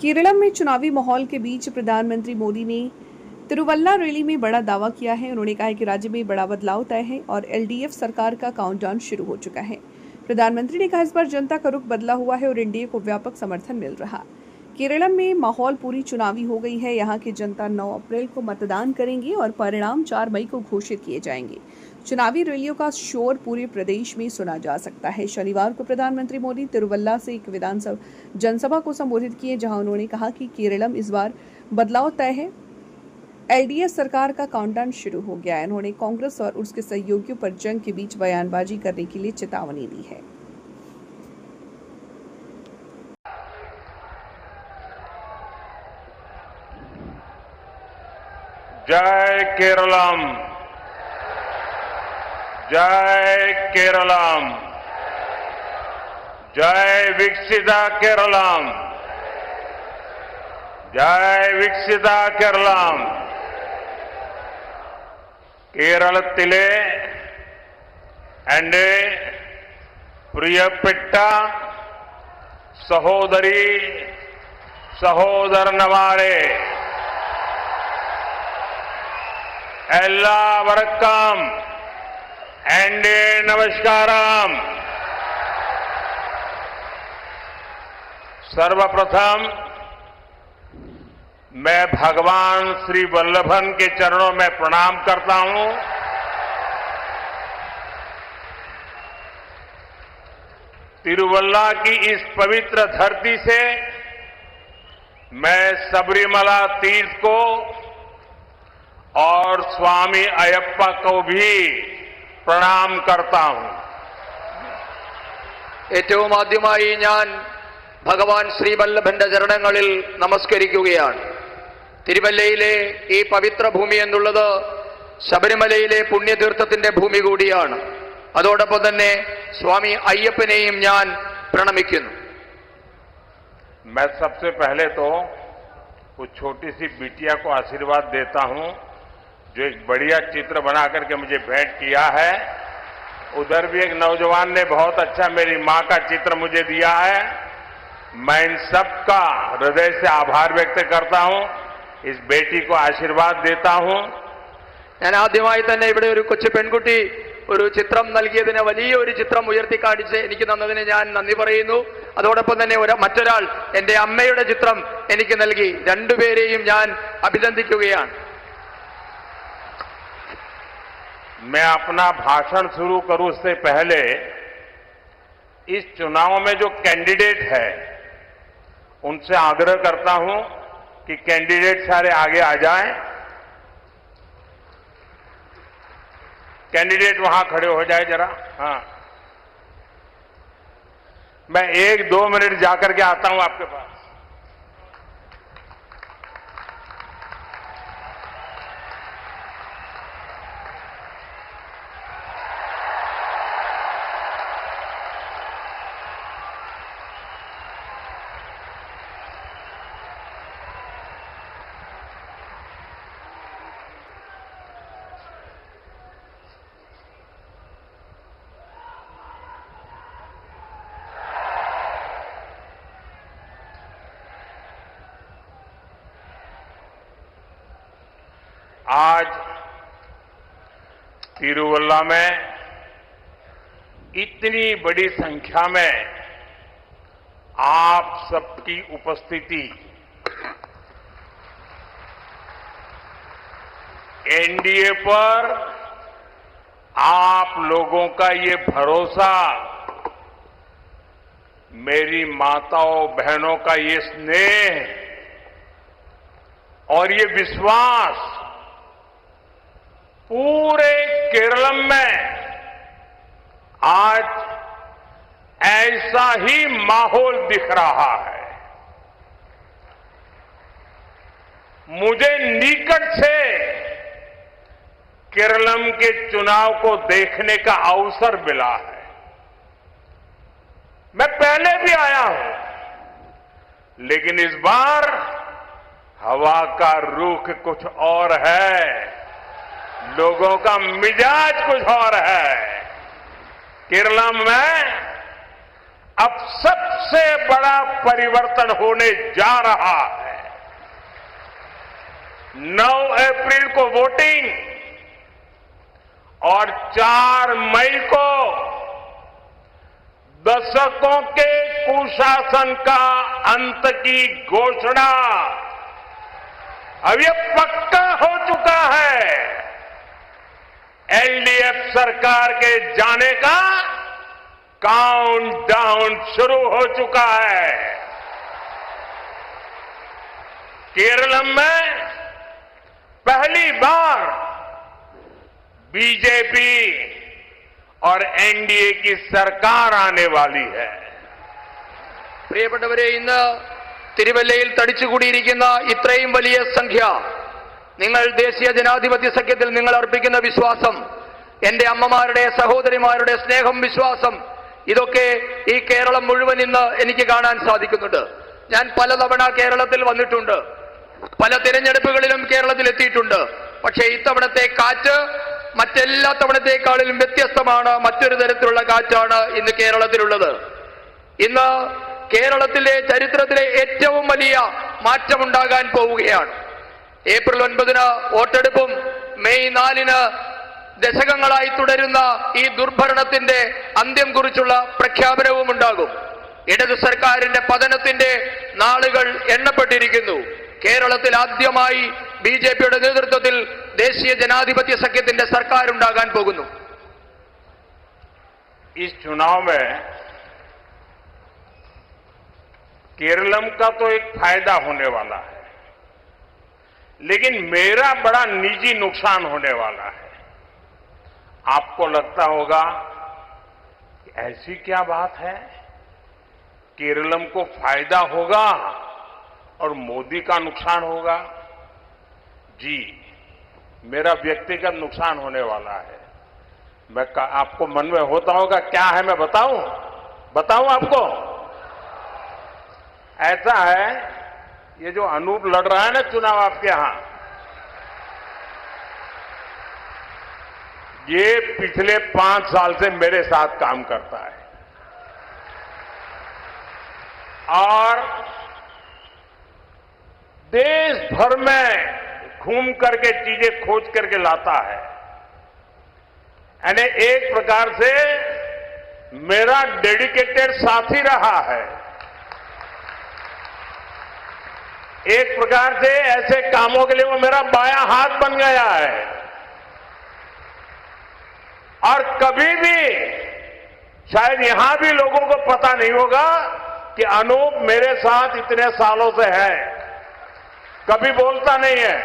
केरल में चुनावी माहौल के बीच प्रधानमंत्री मोदी ने तिरुवल्ला रैली में बड़ा दावा किया है। उन्होंने कहा है कि राज्य में बड़ा बदलाव तय है और एलडीएफ सरकार का काउंटडाउन शुरू हो चुका है। प्रधानमंत्री ने कहा इस बार जनता का रुख बदला हुआ है और एनडीए को व्यापक समर्थन मिल रहा। केरल में माहौल पूरी चुनावी हो गई है। यहाँ की जनता 9 अप्रैल को मतदान करेंगे और परिणाम 4 मई को घोषित किए जाएंगे। चुनावी रैलियों का शोर पूरे प्रदेश में सुना जा सकता है। शनिवार को प्रधानमंत्री मोदी तिरुवल्ला से एक विधानसभा जनसभा को संबोधित किए, जहां उन्होंने कहा कि केरल इस बार बदलाव तय है। एलडीए सरकार का काउंटडाउन शुरू हो गया है। उन्होंने कांग्रेस और उसके सहयोगियों पर जंग के बीच बयानबाजी करने के लिए चेतावनी दी है। जय केरलम, जय केरलम, जय विकसिता केरलम, जय विकसिता केरलम। केरळത്തിലെ എന്റെ പ്രിയപ്പെട്ട സഹോദരി സഹോദരന്മാരെ, എല്ലാവർക്കും എന്റെ നമസ്കാരം। सर्वप्रथम मैं भगवान श्री वल्लभन के चरणों में प्रणाम करता हूं। तिरुवल्ला की इस पवित्र धरती से मैं सबरीमला तीर्थ को और स्वामी अयप्पा को भी प्रणाम करता हूं। ഏറ്റവും ആദ്യമായി ഞാൻ ഭഗവാൻ ശ്രീവല്ലഭന്റെ ചരണങ്ങളിൽ നമസ്കരിക്കുകയാണ്. തിരുവല്ലയിലെ ഈ പവിത്ര ഭൂമി എന്നുള്ളത് ശബരിമലയിലെ പുണ്യതീർത്ഥത്തിന്റെ ഭൂമി കൂടിയാണ്. അതോടൊപ്പം തന്നെ സ്വാമി അയ്യപ്പനെയും ഞാൻ പ്രണമിക്കുന്നു. मैं सबसे पहले तो उस छोटी सी बिटिया को आशीर्वाद देता हूं जो एक बढ़िया चित्र बना करके मुझे भेंट किया है। उधर भी एक नौजवान ने बहुत अच्छा मेरी मां का चित्र मुझे दिया है। मैं इन सबका हृदय से आभार व्यक्त करता हूं, इस बेटी को आशीर्वाद देता हूं। ഞാൻ ആദ്യമായി തന്നെ ഇവിടെ ഒരു കൊച്ചു പെൺകുട്ടി ഒരു ചിത്രം നൽകിയതിന് വലിയ ഒരു ചിത്രം ഉയർത്തി കാണിച്ച് എനിക്ക് തന്നതിന് ഞാൻ നന്ദി പറയുന്നു. അതോടൊപ്പം തന്നെ മറ്റൊരാൾ എന്റെ അമ്മയുടെ ചിത്രം എനിക്ക് നൽകി. രണ്ടുപേരെയും ഞാൻ അഭിനന്ദിക്കുകയാണ്. मैं अपना भाषण शुरू करूं उससे पहले इस चुनाव में जो कैंडिडेट है उनसे आग्रह करता हूं कि कैंडिडेट सारे आगे आ जाएं। कैंडिडेट वहां खड़े हो जाए जरा। हाँ, मैं 1-2 मिनट जाकर के आता हूं आपके पास। आज तिरुवल्ला में इतनी बड़ी संख्या में आप सबकी उपस्थिति एनडीए पर आप लोगों का ये भरोसा, मेरी माताओं बहनों का ये स्नेह और ये विश्वास पूरे केरल में आज ऐसा ही माहौल दिख रहा है। मुझे निकट से केरल के चुनाव को देखने का अवसर मिला है। मैं पहले भी आया हूं, लेकिन इस बार हवा का रुख कुछ और है, लोगों का मिजाज कुछ और है। केरल में अब सबसे बड़ा परिवर्तन होने जा रहा है। 9 अप्रैल को वोटिंग और 4 मई को दशकों के कुशासन का अंत की घोषणा अब यह पक्का हो चुका है। एलडीएफ सरकार के जाने का काउंटडाउन शुरू हो चुका है। केरल में पहली बार बीजेपी और एनडीए की सरकार आने वाली है। പ്രിയപ്പെട്ടവരെ, ഇന്ന് തിരുവല്ലയിൽ തടിച്ചുകൂടിയിരിക്കുന്ന ഇത്രയും വലിയ സംഖ്യ, നിങ്ങൾ ദേശീയ ജനാധിപത്യ സഖ്യത്തിൽ നിങ്ങൾ അർപ്പിക്കുന്ന വിശ്വാസം, എന്റെ അമ്മമാരുടെ സഹോദരിമാരുടെ സ്നേഹം, വിശ്വാസം, ഇതൊക്കെ ഈ കേരളം മുഴുവൻ ഇന്ന് എനിക്ക് കാണാൻ സാധിക്കുന്നുണ്ട്. ഞാൻ പലതവണ കേരളത്തിൽ വന്നിട്ടുണ്ട്, പല തിരഞ്ഞെടുപ്പുകളിലും കേരളത്തിൽ എത്തിയിട്ടുണ്ട്. പക്ഷേ ഇത്തവണത്തെ കാറ്റ് മറ്റെല്ലാ തവണത്തേക്കാളിലും വ്യത്യസ്തമാണ്. മറ്റൊരു തരത്തിലുള്ള കാറ്റാണ് ഇന്ന് കേരളത്തിലുള്ളത്. ഇന്ന് കേരളത്തിലെ ചരിത്രത്തിലെ ഏറ്റവും വലിയ മാറ്റമുണ്ടാകാൻ പോവുകയാണ്. ഏപ്രിൽ 9 വോട്ടെടുപ്പും മെയ് 4 ദശകങ്ങളായി തുടരുന്ന ഈ ദുർഭരണത്തിന്റെ അന്ത്യം കുറിച്ചുള്ള പ്രഖ്യാപനവും ഉണ്ടാകും. ഇടതു സർക്കാരിന്റെ പതനത്തിന്റെ നാളുകൾ എണ്ണപ്പെട്ടിരിക്കുന്നു. കേരളത്തിൽ ആദ്യമായി ബിജെപിയുടെ നേതൃത്വത്തിൽ ദേശീയ ജനാധിപത്യ സഖ്യത്തിന്റെ സർക്കാർ ഉണ്ടാകാൻ പോകുന്നു. इस चुनाव में केरलम का तो एक फायदा होने वाला है, लेकिन मेरा बड़ा निजी नुकसान होने वाला है। आपको लगता होगा कि ऐसी क्या बात है, केरलम को फायदा होगा और मोदी का नुकसान होगा? जी, मेरा व्यक्तिगत नुकसान होने वाला है। मैं आपको मन में होता होगा क्या है, मैं बताऊं आपको? ऐसा है, ये जो अनूप लड़ रहा है ना चुनाव आपके यहां, ये पिछले 5 साल से मेरे साथ काम करता है और देश भर में घूम करके चीजें खोज करके लाता है। यानी एक प्रकार से मेरा डेडिकेटेड साथी रहा है। एक प्रकार से ऐसे कामों के लिए वो मेरा बायां हाथ बन गया है। और कभी भी शायद यहां भी लोगों को पता नहीं होगा कि अनूप मेरे साथ इतने सालों से है, कभी बोलता नहीं है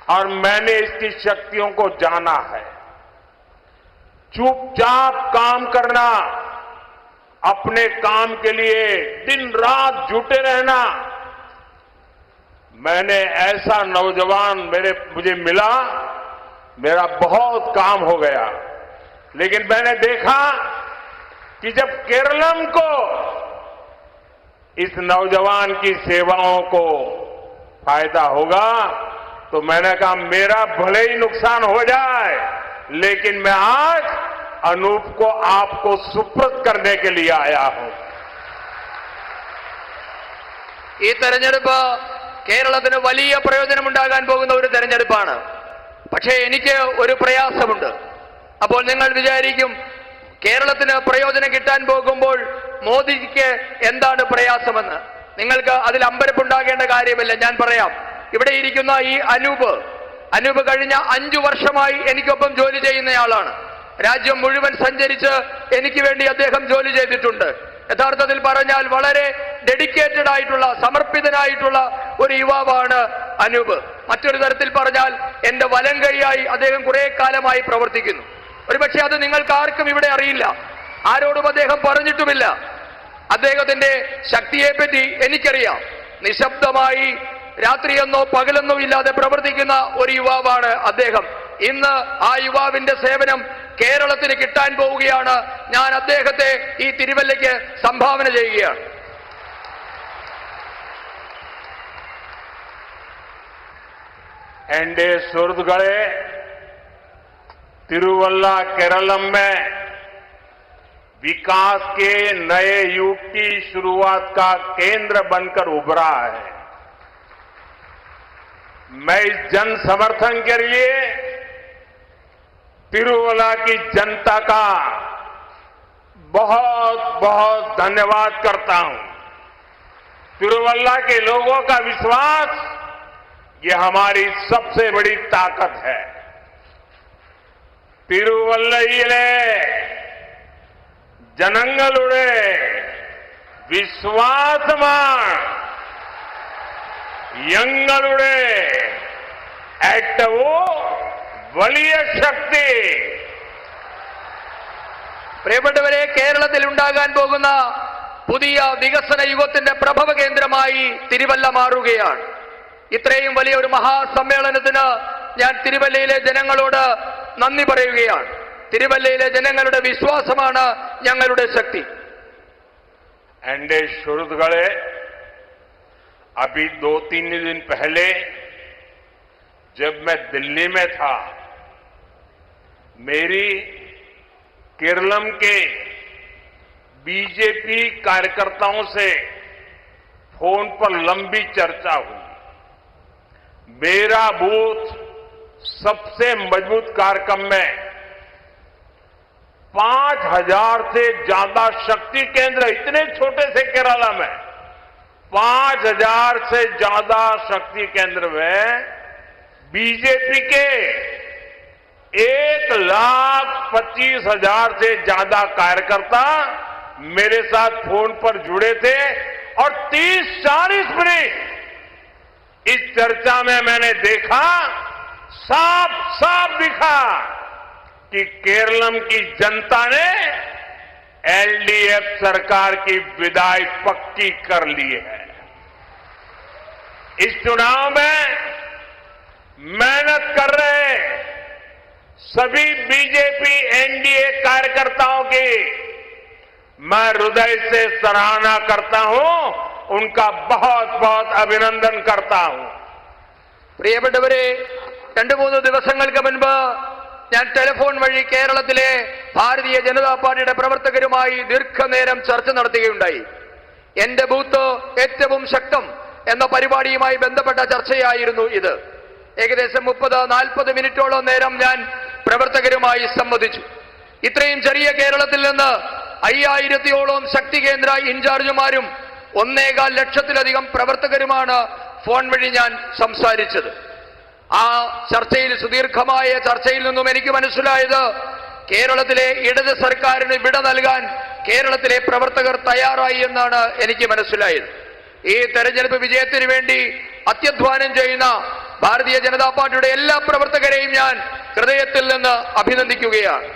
और मैंने इसकी शक्तियों को जाना है। चुपचाप काम करना, अपने काम के लिए दिन रात जुटे रहना। मैंने ऐसा नौजवान मुझे मिला, मेरा बहुत काम हो गया। लेकिन मैंने देखा कि जब केरलम को इस नौजवान की सेवाओं को फायदा होगा तो मैंने कहा मेरा भले ही नुकसान हो जाए, लेकिन मैं आज अनूप को आपको सुपुर्द करने के लिए आया हूं। ഈ തെരഞ്ഞെടുപ്പ് കേരളത്തിന് വലിയ പ്രയോജനമുണ്ടാകാൻ പോകുന്ന ഒരു തെരഞ്ഞെടുപ്പാണ്. പക്ഷേ എനിക്ക് ഒരു പ്രയാസമുണ്ട്. അപ്പോൾ നിങ്ങൾ വിചാരിക്കും കേരളത്തിന് പ്രയോജനം കിട്ടാൻ പോകുമ്പോൾ മോദിക്ക് എന്താണ് പ്രയാസമെന്ന്. നിങ്ങൾക്ക് അതിൽ അമ്പരപ്പുണ്ടാകേണ്ട കാര്യമില്ല. ഞാൻ പറയാം. ഇവിടെ ഇരിക്കുന്ന ഈ അനൂപ് കഴിഞ്ഞ 5 വർഷമായി എനിക്കൊപ്പം ജോലി ചെയ്യുന്നയാളാണ്. രാജ്യം മുഴുവൻ സഞ്ചരിച്ച് എനിക്ക് വേണ്ടി അദ്ദേഹം ജോലി ചെയ്തിട്ടുണ്ട്. യഥാർത്ഥത്തിൽ പറഞ്ഞാൽ വളരെ ഡെഡിക്കേറ്റഡ് ആയിട്ടുള്ള, സമർപ്പിതനായിട്ടുള്ള ഒരു യുവാവാണ് അനൂപ്. മറ്റൊരു തരത്തിൽ പറഞ്ഞാൽ എന്റെ വലം കൈയായി അദ്ദേഹം കുറെ കാലമായി പ്രവർത്തിക്കുന്നു. ഒരുപക്ഷെ അത് നിങ്ങൾക്ക് ആർക്കും ഇവിടെ അറിയില്ല, ആരോടും അദ്ദേഹം പറഞ്ഞിട്ടുമില്ല. അദ്ദേഹത്തിന്റെ ശക്തിയെപ്പറ്റി എനിക്കറിയാം. നിശബ്ദമായി രാത്രിയെന്നോ പകലെന്നോ ഇല്ലാതെ പ്രവർത്തിക്കുന്ന ഒരു യുവാവാണ് അദ്ദേഹം. ഇന്ന് ആ യുവാവിന്റെ സേവനം കേരളത്തിന് കിട്ടാൻ പോവുകയാണ്. ഞാൻ അദ്ദേഹത്തെ ഈ തിരുവല്ലയ്ക്ക് സംഭാവന ചെയ്യുകയാണ്. एनडीए सुरदगढ़े तिरुवल्ला केरलम में विकास के नए युग की शुरुआत का केंद्र बनकर उभरा है। मैं इस जन समर्थन के लिए तिरुवल्ला की जनता का बहुत बहुत धन्यवाद करता हूं। तिरुवल्ला के लोगों का विश्वास ये हमारी सबसे बड़ी ताकत है। तिरुवल्लयिले जनंगलुडे विश्वासमान यंगलुडे ഏറ്റവും വലിയ ശക്തി. പ്രിയപ്പെട്ടവരെ, കേരളത്തിൽ ഉണ്ടാകാൻ പോകുന്ന പുതിയ വികസന യുഗത്തിന്റെ പ്രഭവ കേന്ദ്രമായി തിരുവല്ല മാറുകയാണ്. ഇത്രയും വലിയ ഒരു മഹാസമ്മേളനത്തിന് ഞാൻ തിരുവല്ലയിലെ ജനങ്ങളോട് നന്ദി പറയുകയാണ്. തിരുവല്ലയിലെ ജനങ്ങളുടെ വിശ്വാസമാണ് ഞങ്ങളുടെ ശക്തി. എന്റെ സുഹൃത്തുക്കളെ, अभी 2-3 दिन पहले जब मैं दिल्ली में था, मेरी केरलम के बीजेपी कार्यकर्ताओं से फोन पर लंबी चर्चा हुई. मेरा बूथ सबसे मजबूत कार्यक्रम में 5000 से ज्यादा शक्ति केंद्र, इतने छोटे से केरला में 5000 से ज्यादा शक्ति केंद्र में बीजेपी के 1,25,000 से ज्यादा कार्यकर्ता मेरे साथ फोन पर जुड़े थे और 30-40 मिनट इस चर्चा में मैंने देखा, साफ साफ दिखा कि केरलम की जनता ने एलडीएफ सरकार की विदाई पक्की कर ली है. इस चुनाव में मेहनत कर रहे सभी बीजेपी एनडीए कार्यकर्ताओं की मैं हृदय से सराहना करता हूं, उनका बहुत बहुत अभिनंदन करता हूं. പ്രിയപ്പെട്ടവരെ, 2-3 ദിവസങ്ങൾക്ക് മുൻപ് ഞാൻ ടെലിഫോൺ വഴി കേരളത്തിലെ ഭാരതീയ ജനതാ പാർട്ടിയുടെ പ്രവർത്തകരുമായി ദീർഘനേരം ചർച്ച നടത്തുകയുണ്ടായി. എന്റെ ബൂത്ത് ഏറ്റവും ശക്തം എന്ന പരിപാടിയുമായി ബന്ധപ്പെട്ട ചർച്ചയായിരുന്നു ഇത്. ഏകദേശം 30-40 മിനിറ്റോളം നേരം ഞാൻ പ്രവർത്തകരുമായി സംവദിച്ചു. ഇത്രയും ചെറിയ കേരളത്തിൽ നിന്ന് 5000-ഓളം ശക്തി കേന്ദ്ര ഇൻചാർജുമാരും 1.25 ലക്ഷത്തിലധികം പ്രവർത്തകരുമാണ് ഫോൺ വഴി ഞാൻ സംസാരിച്ചത്. ആ ചർച്ചയിൽ, സുദീർഘമായ ചർച്ചയിൽ നിന്നും എനിക്ക് മനസ്സിലായത്, കേരളത്തിലെ ഇടത് സർക്കാരിന് വിട നൽകാൻ കേരളത്തിലെ പ്രവർത്തകർ തയ്യാറായി എന്നാണ് എനിക്ക് മനസ്സിലായത്. ഈ തെരഞ്ഞെടുപ്പ് വിജയത്തിന് വേണ്ടി അത്യധ്വാനം ചെയ്യുന്ന ഭാരതീയ ജനതാ പാർട്ടിയുടെ എല്ലാ പ്രവർത്തകരെയും ഞാൻ ഹൃദയത്തിൽ നിന്ന് അഭിനന്ദിക്കുകയാണ്.